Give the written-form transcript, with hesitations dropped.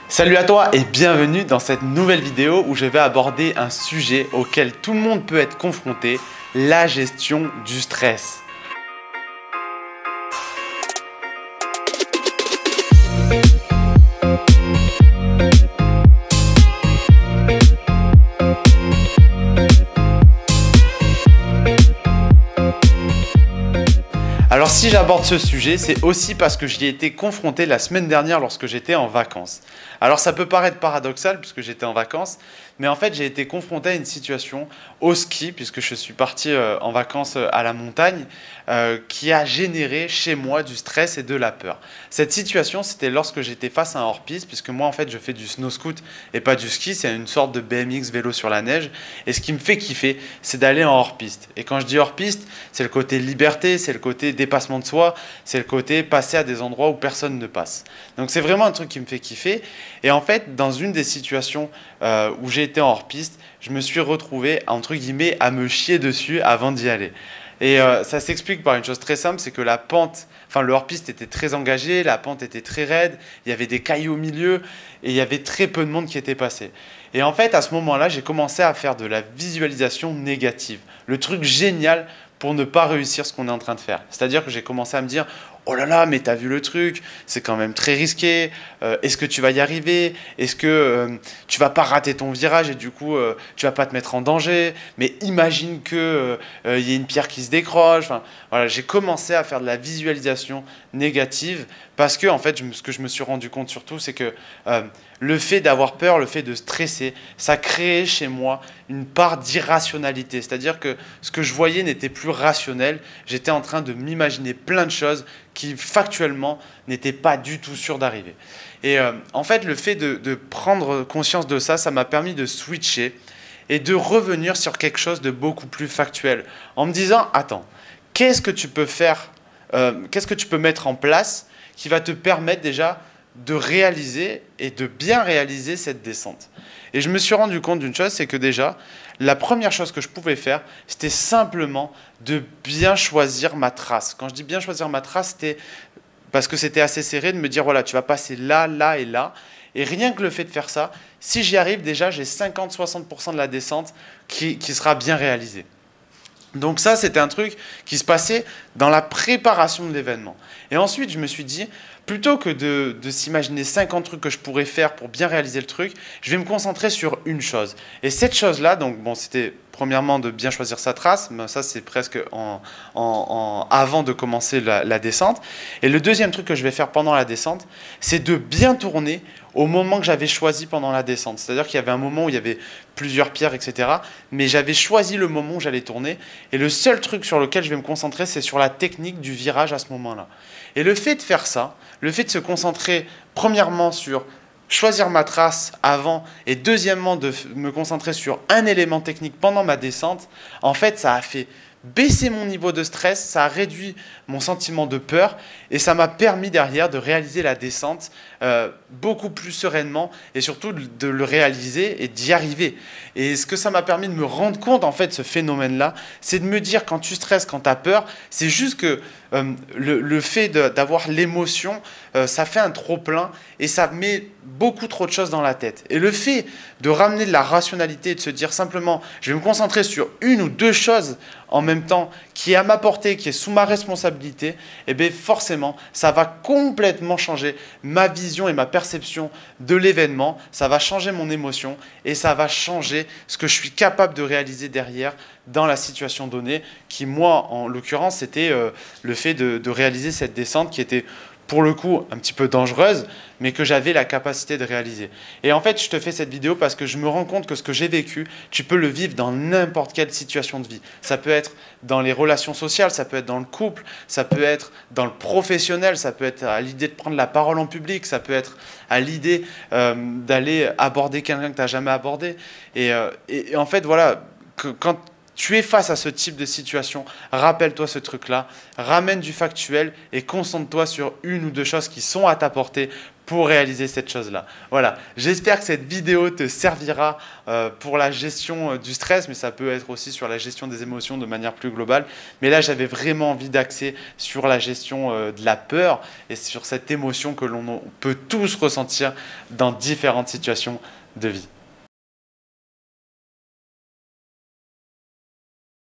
Salut à toi et bienvenue dans cette nouvelle vidéo où je vais aborder un sujet auquel tout le monde peut être confronté, la gestion du stress. Alors si j'aborde ce sujet, c'est aussi parce que j'y ai été confronté la semaine dernière lorsque j'étais en vacances. Alors ça peut paraître paradoxal puisque j'étais en vacances, mais en fait j'ai été confronté à une situation au ski, puisque je suis parti en vacances à la montagne, qui a généré chez moi du stress et de la peur. Cette situation, c'était lorsque j'étais face à un hors-piste, puisque moi en fait je fais du snow-scoot et pas du ski, c'est une sorte de BMX vélo sur la neige, et ce qui me fait kiffer, c'est d'aller en hors-piste. Et quand je dis hors-piste, c'est le côté liberté, c'est le côté dépassement de soi, c'est le côté passer à des endroits où personne ne passe. Donc c'est vraiment un truc qui me fait kiffer. Et en fait, dans une des situations où j'ai été en hors-piste, je me suis retrouvé, entre guillemets, à me chier dessus avant d'y aller. Et ça s'explique par une chose très simple, c'est que la pente, enfin le hors-piste était très engagé, la pente était très raide, il y avait des cailloux au milieu et il y avait très peu de monde qui était passé. Et en fait, à ce moment-là, j'ai commencé à faire de la visualisation négative. Le truc génial pour ne pas réussir ce qu'on est en train de faire. C'est-à-dire que j'ai commencé à me dire « Oh là là, mais t'as vu le truc, c'est quand même très risqué, est-ce que tu vas y arriver? Est-ce que tu vas pas rater ton virage et du coup, tu vas pas te mettre en danger? Mais imagine qu'il y ait une pierre qui se décroche. » Enfin, voilà, j'ai commencé à faire de la visualisation négative parce que, en fait, ce que je me suis rendu compte surtout, c'est que le fait d'avoir peur, le fait de stresser, ça créait chez moi une part d'irrationalité. C'est-à-dire que ce que je voyais n'était plus rationnel. J'étais en train de m'imaginer plein de choses qui, factuellement, n'étaient pas du tout sûres d'arriver. Et en fait, le fait de prendre conscience de ça, ça m'a permis de switcher et de revenir sur quelque chose de beaucoup plus factuel. En me disant, attends, qu'est-ce que tu peux faire, qu'est-ce que tu peux mettre en place qui va te permettre déjà de réaliser et de bien réaliser cette descente. Et je me suis rendu compte d'une chose, c'est que déjà, la première chose que je pouvais faire, c'était simplement de bien choisir ma trace. Quand je dis bien choisir ma trace, c'était parce que c'était assez serré de me dire, voilà, tu vas passer là, là et là. Et rien que le fait de faire ça, si j'y arrive, déjà, j'ai 50-60% de la descente qui sera bien réalisée. Donc ça, c'était un truc qui se passait dans la préparation de l'événement. Et ensuite, je me suis dit, plutôt que de s'imaginer 50 trucs que je pourrais faire pour bien réaliser le truc, je vais me concentrer sur une chose. Et cette chose-là, donc bon, c'était premièrement de bien choisir sa trace, mais ça c'est presque avant de commencer la descente. Et le deuxième truc que je vais faire pendant la descente, c'est de bien tourner au moment que j'avais choisi pendant la descente. C'est-à-dire qu'il y avait un moment où il y avait plusieurs pierres, etc. Mais j'avais choisi le moment où j'allais tourner. Et le seul truc sur lequel je vais me concentrer, c'est sur la technique du virage à ce moment-là. Et le fait de faire ça, le fait de se concentrer premièrement sur choisir ma trace avant et deuxièmement de me concentrer sur un élément technique pendant ma descente, en fait, ça a fait baisser mon niveau de stress, ça a réduit mon sentiment de peur et ça m'a permis derrière de réaliser la descente beaucoup plus sereinement et surtout de le réaliser et d'y arriver. Et ce que ça m'a permis de me rendre compte en fait, ce phénomène-là, c'est de me dire quand tu stresses, quand tu as peur, c'est juste que le fait d'avoir l'émotion, ça fait un trop-plein et ça met beaucoup trop de choses dans la tête. Et le fait de ramener de la rationalité et de se dire simplement, je vais me concentrer sur une ou deux choses en même temps qui est à ma portée, qui est sous ma responsabilité, et bien forcément, ça va complètement changer ma vision et ma perception de l'événement, ça va changer mon émotion et ça va changer ce que je suis capable de réaliser derrière dans la situation donnée, qui moi, en l'occurrence, c'était le fait de réaliser cette descente qui était pour le coup un petit peu dangereuse, mais que j'avais la capacité de réaliser. Et en fait, je te fais cette vidéo parce que je me rends compte que ce que j'ai vécu, tu peux le vivre dans n'importe quelle situation de vie. Ça peut être dans les relations sociales, ça peut être dans le couple, ça peut être dans le professionnel, ça peut être à l'idée de prendre la parole en public, ça peut être à l'idée d'aller aborder quelqu'un que tu n'as jamais abordé. Et en fait, voilà, quand tu es face à ce type de situation, rappelle-toi ce truc-là, ramène du factuel et concentre-toi sur une ou deux choses qui sont à ta portée pour réaliser cette chose-là. Voilà, j'espère que cette vidéo te servira pour la gestion du stress, mais ça peut être aussi sur la gestion des émotions de manière plus globale. Mais là, j'avais vraiment envie d'axer sur la gestion de la peur et sur cette émotion que l'on peut tous ressentir dans différentes situations de vie.